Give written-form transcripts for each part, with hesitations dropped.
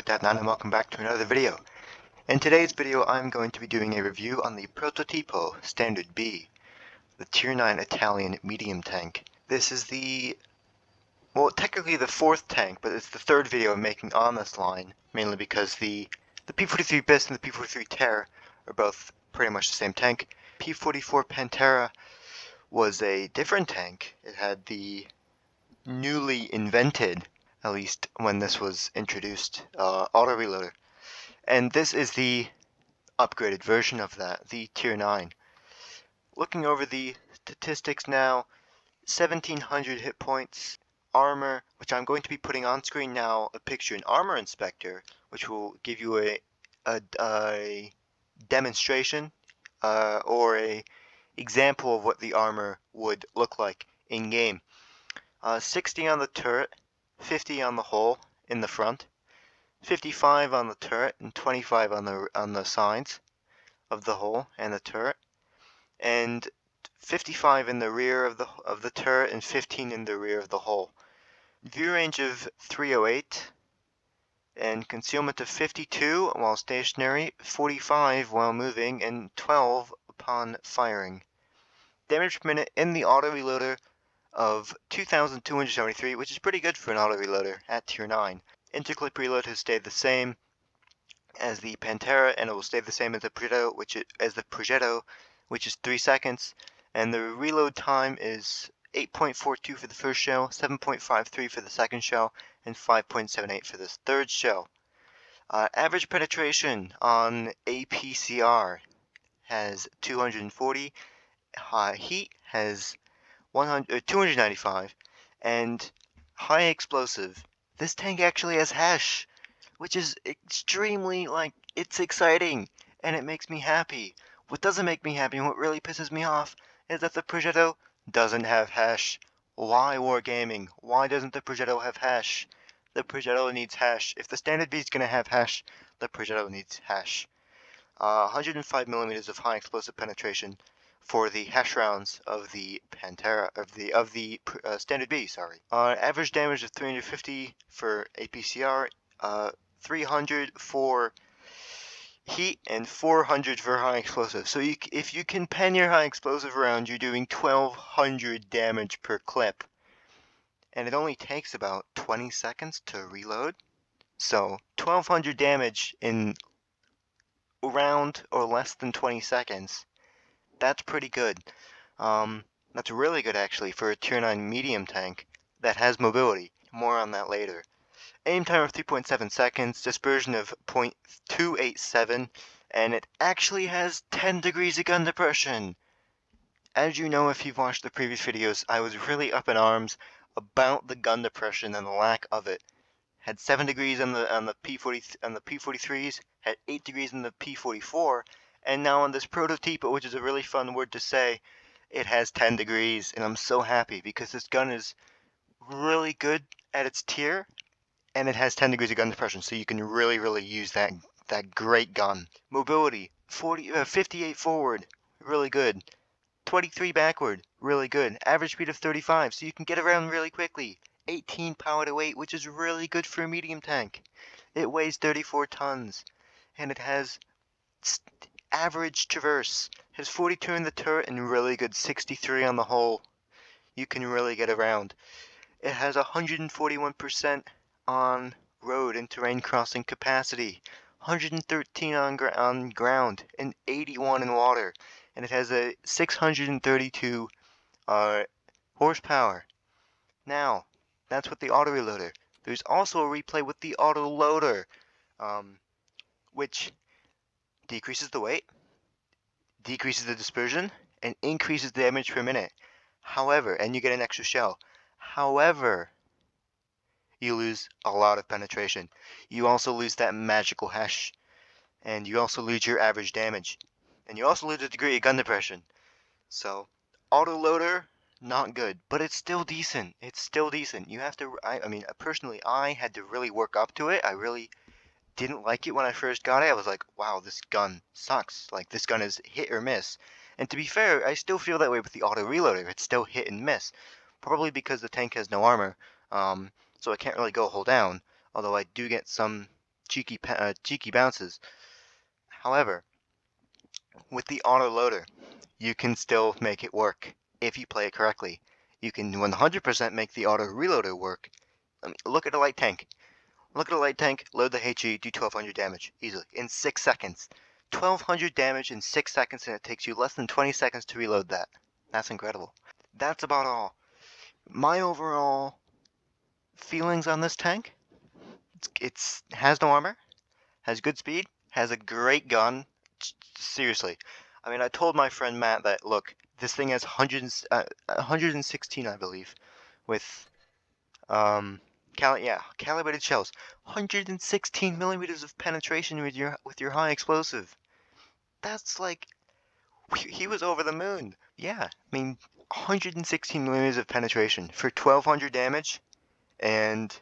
Untitled and welcome back to another video. In today's video I'm going to be doing a review on the Prototipo Standard B, the Tier 9 Italian medium tank. This is technically the fourth tank, but it's the third video I'm making on this line, mainly because the P-43 Bis and the P-43 Terror are both pretty much the same tank. P-44 Pantera was a different tank. It had the newly invented, at least when this was introduced, auto reloader. And this is the upgraded version of that, the Tier 9. Looking over the statistics now, 1700 hit points, armor, which I'm going to be putting on screen now, a picture in Armor Inspector, which will give you a demonstration or a example of what the armor would look like in game. 60 on the turret, 50 on the hull in the front, 55 on the turret and 25 on the sides of the hull and the turret, and 55 in the rear of the turret and 15 in the rear of the hull. View range of 308 and concealment of 52 while stationary, 45 while moving, and 12 upon firing. Damage per minute in the auto reloader of 2,273, which is pretty good for an auto reloader at Tier 9. Interclip reload has stayed the same as the Pantera, and it will stay the same as the Progetto, which is 3 seconds. And the reload time is 8.42 for the first shell, 7.53 for the second shell, and 5.78 for the third shell. Average penetration on APCR has 240. Heat has 295, and high explosive. This tank actually has hash, which is extremely, it's exciting, and it makes me happy. What doesn't make me happy and what really pisses me off is that the Progetto doesn't have hash. Why, Wargaming? Why doesn't the Progetto have hash? The Progetto needs hash. If the Standard B is going to have hash, the Progetto needs hash. 105 millimeters of high explosive penetration for the hash rounds of the Pantera, of the Standard B, sorry. Average damage of 350 for APCR, 300 for heat, and 400 for high explosive. So if you can pen your high explosive round, you're doing 1200 damage per clip. And it only takes about 20 seconds to reload. So 1200 damage in around or less than 20 seconds. That's pretty good. That's really good actually for a Tier 9 medium tank that has mobility. More on that later. Aim time of 3.7 seconds, dispersion of 0.287, and it actually has 10 degrees of gun depression. As you know, if you've watched the previous videos, I was really up in arms about the gun depression and the lack of it. Had 7 degrees on the P43s, had 8 degrees on the P44, and now on this Prototipo, which is a really fun word to say, it has 10 degrees, and I'm so happy because this gun is really good at its tier, and it has 10 degrees of gun depression, so you can really use that great gun. Mobility, 58 forward, really good. 23 backward, really good. Average speed of 35, so you can get around really quickly. 18 power to weight, which is really good for a medium tank. It weighs 34 tons, and it has average traverse. It has 42 in the turret and really good 63 on the hull. You can really get around. It has 141% on road and terrain crossing capacity, 113 on ground, and 81 in water. And it has a 632 horsepower. Now, that's with the auto reloader. There's also a replay with the auto loader, which decreases the weight, decreases the dispersion, and increases the damage per minute. However, and you get an extra shell. However, you lose a lot of penetration. You also lose that magical hash, and you also lose your average damage, and you also lose a degree of gun depression. So, auto loader, not good, but it's still decent. It's still decent. You have to, I mean, personally, I had to really work up to it. I really didn't like it when I first got it. I was like, wow, this gun sucks. Like, this gun is hit or miss. And to be fair, I still feel that way with the auto reloader. It's still hit and miss. Probably because the tank has no armor. So I can't really go hull down, although I do get some cheeky bounces. However, with the auto loader, you can still make it work if you play it correctly. You can 100% make the auto reloader work. I mean, look at a light tank. Look at a light tank, load the HE, do 1200 damage easily in 6 seconds. 1200 damage in 6 seconds, and it takes you less than 20 seconds to reload that. That's incredible. That's about all. My overall feelings on this tank, it's has no armor, has good speed, has a great gun. Seriously. I mean, I told my friend Matt that, look, this thing has 116, I believe, with, calibrated shells. 116 millimeters of penetration with your high explosive. That's like, he was over the moon. Yeah, I mean, 116 millimeters of penetration for 1200 damage, and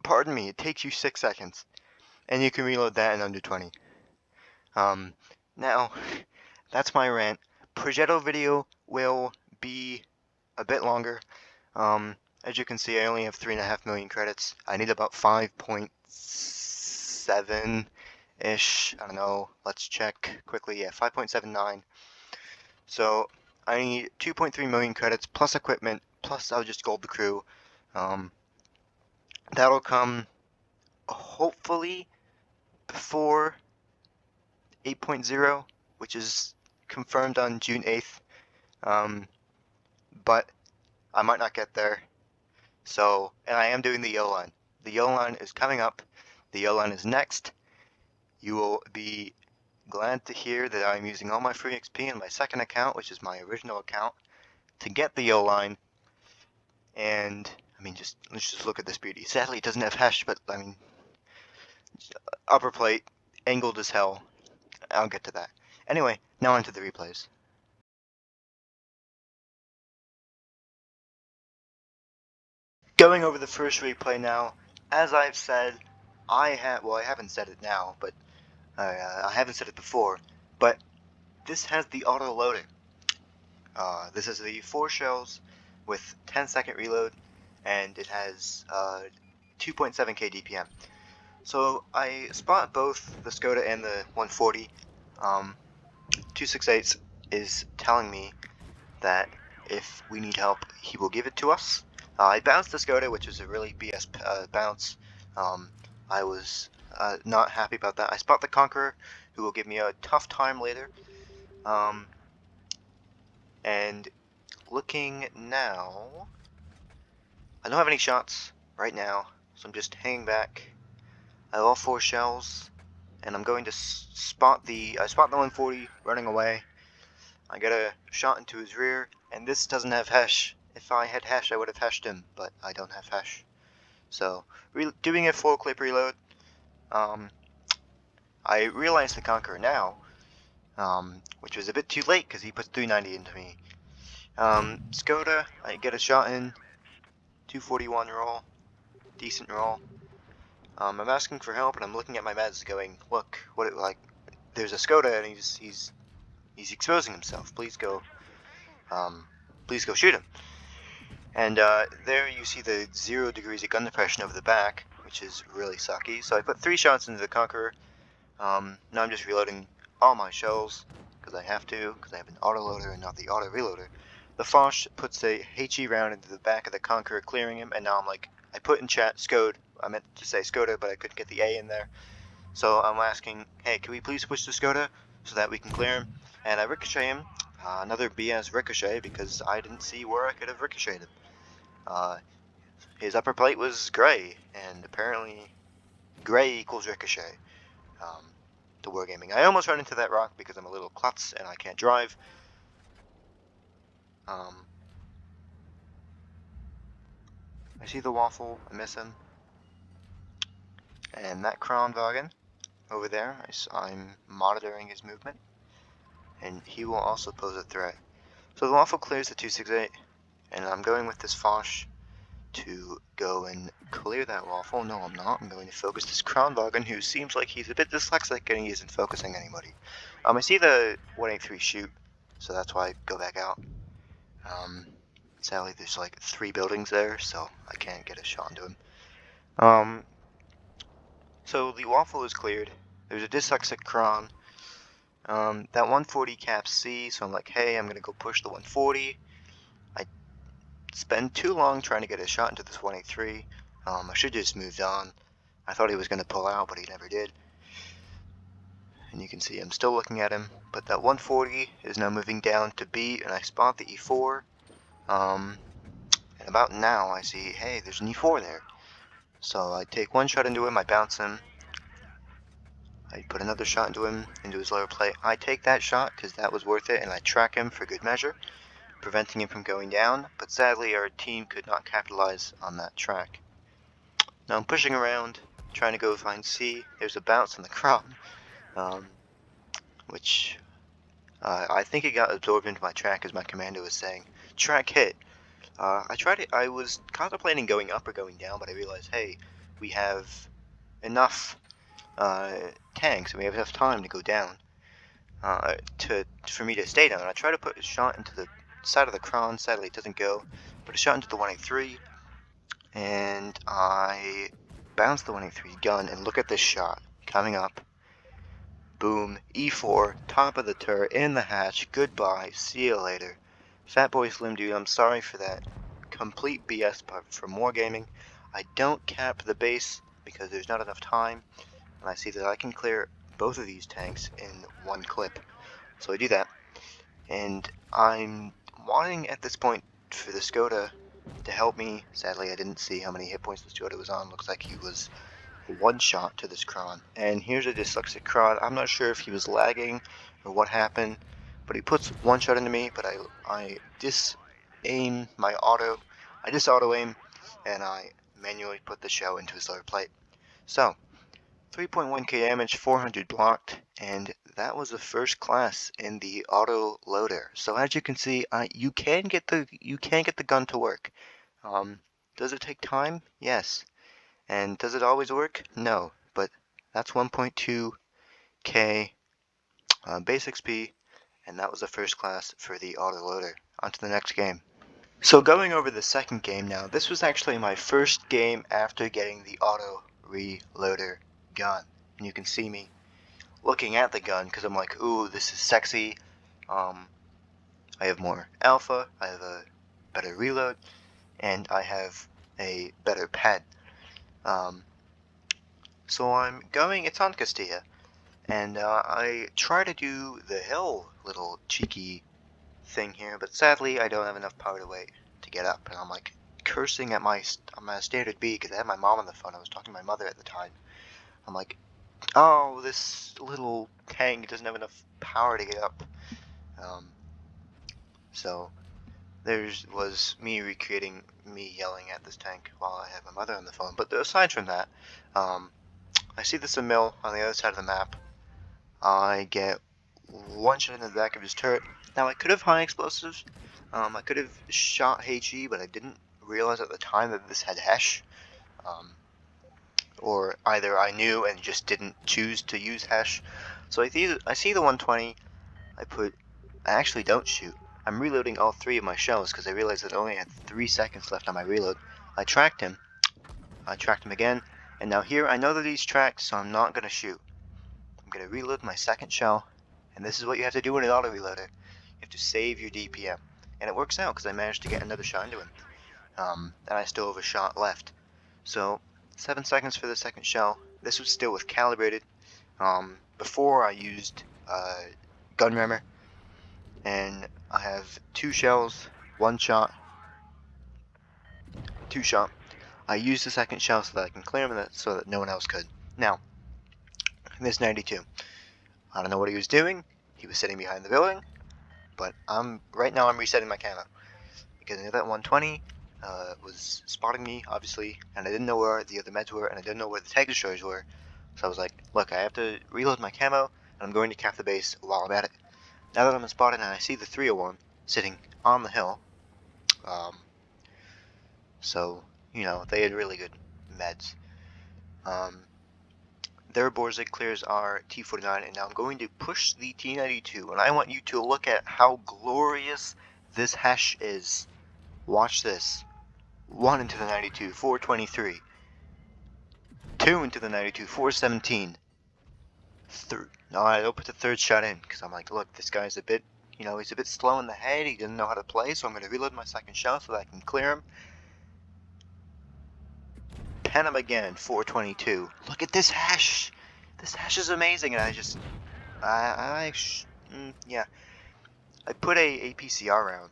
pardon me, it takes you 6 seconds, and you can reload that in under 20. Now, that's my rant. Progetto video will be a bit longer. As you can see, I only have 3.5 million credits. I need about 5.7-ish. I don't know. Let's check quickly. Yeah, 5.79. So, I need 2.3 million credits, plus equipment, plus I'll just gold the crew. That'll come, hopefully, before 8.0, which is confirmed on June 8th. But I might not get there. So, and I am doing the yellow line. The yellow line is coming up. The yellow line is next. You will be glad to hear that I'm using all my free XP in my second account, which is my original account, to get the yellow line. And, I mean, let's just look at this beauty. Sadly, it doesn't have hash, but, I mean, upper plate, angled as hell. I'll get to that. Anyway, now onto the replays. Going over the first replay now, as I've said, I haven't said it now, but I haven't said it before, but this has the auto loading. This is the 4 shells with 10-second reload, and it has 2.7k DPM. So I spot both the Skoda and the 140. 268 is telling me that if we need help, he will give it to us. I bounced the Skoda, which was a really BS bounce. I was not happy about that. I spot the Conqueror, who will give me a tough time later. And looking now, I don't have any shots right now, so I'm just hanging back. I have all 4 shells, and I'm going to spot the 140 running away. I get a shot into his rear, and this doesn't have hash. If I had hash, I would have hashed him, but I don't have hash. So, doing a full clip reload. I realized the Conqueror now, which was a bit too late because he puts 390 into me. Skoda, I get a shot in, 241 roll, decent roll. I'm asking for help, and I'm looking at my meds, going, "Look, there's a Skoda, and he's exposing himself. Please go shoot him." And there you see the 0 degrees of gun depression over the back, which is really sucky. So I put 3 shots into the Conqueror. Now I'm just reloading all my shells, because I have to, because I have an autoloader and not the auto reloader. The Foch puts a HE round into the back of the Conqueror, clearing him, and now I'm like, I put in chat Skod. I meant to say Skoda, but I couldn't get the A in there. So I'm asking, hey, can we please push the Skoda so that we can clear him? And I ricochet him. Another BS ricochet, because I didn't see where I could have ricocheted him. His upper plate was gray, and apparently gray equals ricochet. To wargaming. I almost ran into that rock because I'm a little klutz and I can't drive. I see the waffle, I miss him. And that Kronwagen over there, I'm monitoring his movement, and he will also pose a threat. So the waffle clears the 268, and I'm going with this Foch to go and clear that waffle. No, I'm not. I'm going to focus this Kronwagen, who seems like he's a bit dyslexic and he isn't focusing anybody. I see the 183 shoot, so that's why I go back out. Sadly, there's like 3 buildings there, so I can't get a shot into him. So the waffle is cleared. There's a dyslexic cron. That 140 caps C, so I'm like, hey, I'm gonna go push the 140. I spend too long trying to get a shot into this 183. I should have just moved on. I thought he was gonna pull out, but he never did. And you can see I'm still looking at him, but that 140 is now moving down to B, and I spot the E4. And about now I see, hey, there's an E4 there. So I take one shot into him, I bounce him, I put another shot into him, into his lower plate. I take that shot because that was worth it, and I track him for good measure, preventing him from going down, but sadly our team could not capitalize on that track. Now I'm pushing around, trying to go find C. There's a bounce in the cron, which I think it got absorbed into my track, as my commander was saying. Track hit. I was contemplating going up or going down, but I realized, hey, we have enough tanks, and we have enough time to go down for me to stay down. I try to put a shot into the side of the cron. Sadly, it doesn't go. Put a shot into the 183, and I bounce the 183 gun, and look at this shot coming up. Boom, E4, top of the turret, in the hatch, goodbye, see you later. Fatboy Slim Dude, I'm sorry for that complete BS, but for more gaming, I don't cap the base because there's not enough time, and I see that I can clear both of these tanks in one clip. So I do that, and I'm wanting at this point for the Skoda to help me. Sadly, I didn't see how many hit points the Skoda was on. Looks like he was one shot to this cron. And here's a dyslexic cron. I'm not sure if he was lagging or what happened, but he puts one shot into me, but I dis-aim my auto. I dis-auto aim, and I manually put the shell into his lower plate. So 3.1k damage, 400 blocked, and that was the first class in the auto loader. So as you can see, you can get the gun to work. Does it take time? Yes. And does it always work? No. But that's 1.2k base XP, and that was the first class for the auto loader. On to the next game. So going over the second game now, this was actually my first game after getting the auto reloader gun. And you can see me looking at the gun because I'm like, ooh, this is sexy. I have more alpha, I have a better reload, and I have a better pad. So I'm going, it's on Castilla, and I try to do the hill little cheeky thing here, but sadly I don't have enough power weight to get up, and I'm like cursing at my standard B because I had my mom on the phone. I was talking to my mother at the time. I'm like, oh, this little tank doesn't have enough power to get up. So there was me recreating me yelling at this tank while I had my mother on the phone. But aside from that, I see this mill on the other side of the map. I get one shot in the back of his turret. Now I could have high explosives. I could have shot HE, but I didn't realize at the time that this had Hesh. Or either I knew and just didn't choose to use Hesh. So I see the 120. I actually don't shoot. I'm reloading all three of my shells because I realized that I only had 3 seconds left on my reload. I tracked him again, and now here I know that he's tracked, so I'm not going to shoot. I'm going to reload my second shell, and this is what you have to do in an auto reloader. You have to save your DPM, and it works out because I managed to get another shot into him, and I still have a shot left. So 7 seconds for the second shell. This was still with calibrated. Before I used gun rammer, and I have 2 shells, 1 shot, 2 shot. I used the second shell so that I can clear him so that no one else could. Now, this 92. I don't know what he was doing. He was sitting behind the building, but right now I'm resetting my camo because I knew that 120 was spotting me, obviously, and I didn't know where the other meds were, and I didn't know where the tank destroyers were. So I was like, look, I have to reload my camo, and I'm going to cap the base while I'm at it. Now that I'm spotted and I see the 301 sitting on the hill, so, you know, they had really good meds. Their Borzig clears our T-49, and now I'm going to push the T-92, and I want you to look at how glorious this Hesh is. Watch this. 1 into the 92, 423. 2 into the 92, 417. No, I don't put the third shot in because I'm like, look, this guy's a bit, he's a bit slow in the head. He doesn't know how to play, so I'm going to reload my second shot so that I can clear him. Pen him again, 422. Look at this hash. This hash is amazing, and yeah. I put a PCR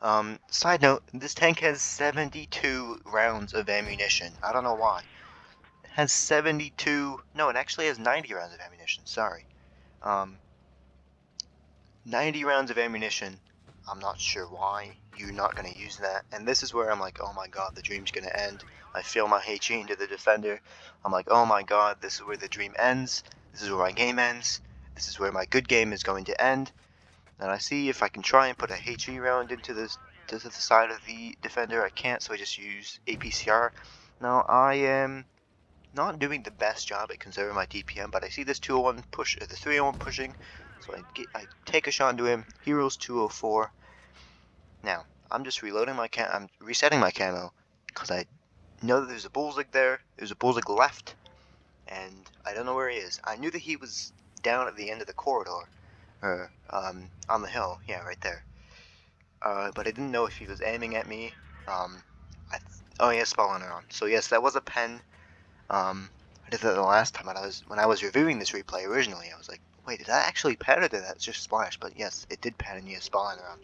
round. Side note, this tank has 72 rounds of ammunition. I don't know why. It has 72, no, it actually has 90 rounds of ammunition, sorry. 90 rounds of ammunition. I'm not sure why you're not going to use that. And this is where I'm like, oh my god, the dream's going to end. I feel my HE into the defender. I'm like, oh my god, this is where the dream ends. This is where my game ends. This is where my good game is going to end. And I see if I can try and put a HE round into the side of the defender. I can't, so I just use APCR. Now, I am not doing the best job at conserving my DPM, but I see this 201 push, the 301 pushing, so I take a shot into him. He rolls 204. Now, I'm just reloading I'm resetting my camo, because I know that there's a bullseye there, there's a bullseye left, and I don't know where he is. I knew that he was down at the end of the corridor, or on the hill, yeah, right there. But I didn't know if he was aiming at me. Oh, he has spawner on. So yes, that was a pen. I did that the last time when I was reviewing this replay originally. I was like, wait, did that actually pen or did that just splash? But yes, it did pen and he has spawner on.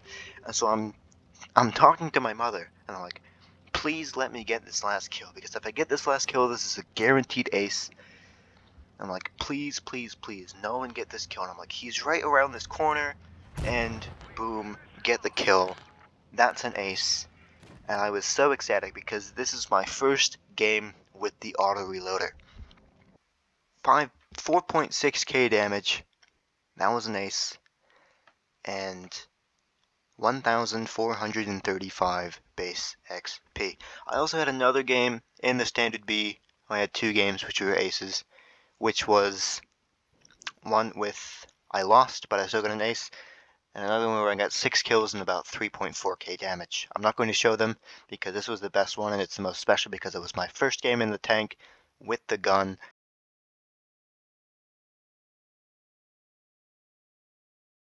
And so I'm talking to my mother and I'm like, please let me get this last kill, because if I get this last kill, this is a guaranteed ace. I'm like, please, please, please, no one get this kill. And I'm like, he's right around this corner, and boom, get the kill. That's an ace. And I was so ecstatic because this is my first game with the auto reloader. 4.6k damage. That was an ace. And 1,435 base XP. I also had another game in the standard B. I had 2 games which were aces, which was one with I lost, but I still got an ace, and another one where I got 6 kills and about 3.4k damage. I'm not going to show them because this was the best one and it's the most special because it was my first game in the tank with the gun,